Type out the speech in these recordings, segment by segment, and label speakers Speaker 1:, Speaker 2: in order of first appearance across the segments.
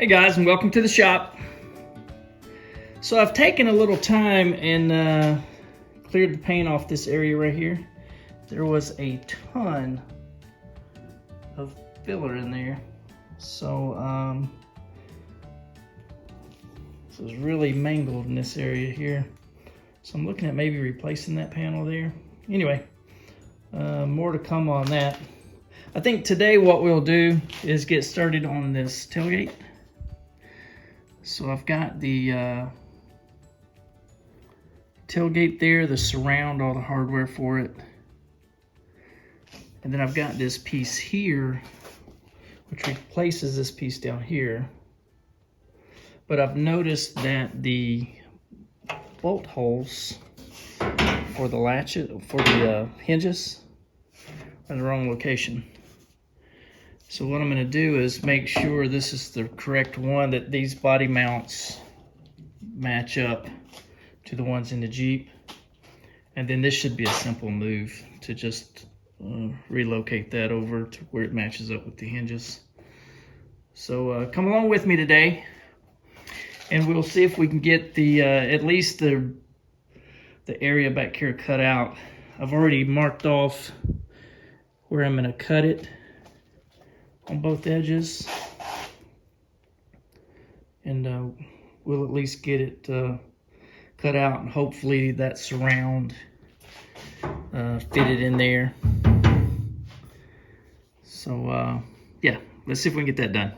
Speaker 1: Hey guys, and welcome to the shop. So I've taken a little time and cleared the paint off this area right here. There was a ton of filler in there. So this was really mangled in this area here. So I'm looking at maybe replacing that panel there. Anyway, more to come on that. I think today what we'll do is get started on this tailgate. So I've got the tailgate there, the surround, all the hardware for it. And then I've got this piece here, which replaces this piece down here. But I've noticed that the bolt holes for the latches, for the hinges, are in the wrong location. So what I'm going to do is make sure this is the correct one, that these body mounts match up to the ones in the Jeep. And then this should be a simple move to just relocate that over to where it matches up with the hinges. So come along with me today, and we'll see if we can get the at least the area back here cut out. I've already marked off where I'm going to cut it on both edges, and we'll at least get it cut out, and hopefully that surround fitted in there. So yeah, let's see if we can get that done.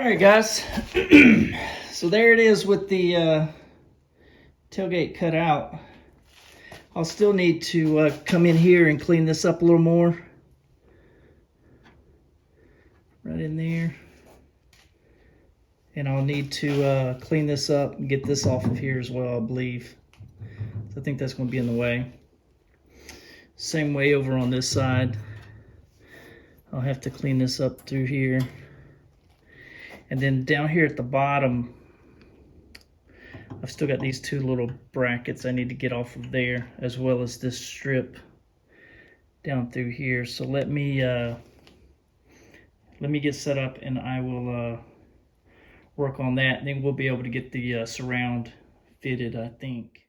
Speaker 1: right, guys. So there it is with the tailgate cut out. I'll still need to come in here and clean this up a little more. Right in there. And I'll need to clean this up and get this off of here as well, I believe. So I think that's going to be in the way. Same way over on this side. I'll have to clean this up through here. And then down here at the bottom, I've still got these two little brackets I need to get off of there, as well as this strip down through here. So let me get set up and I will work on that, and then we'll be able to get the surround fitted, I think.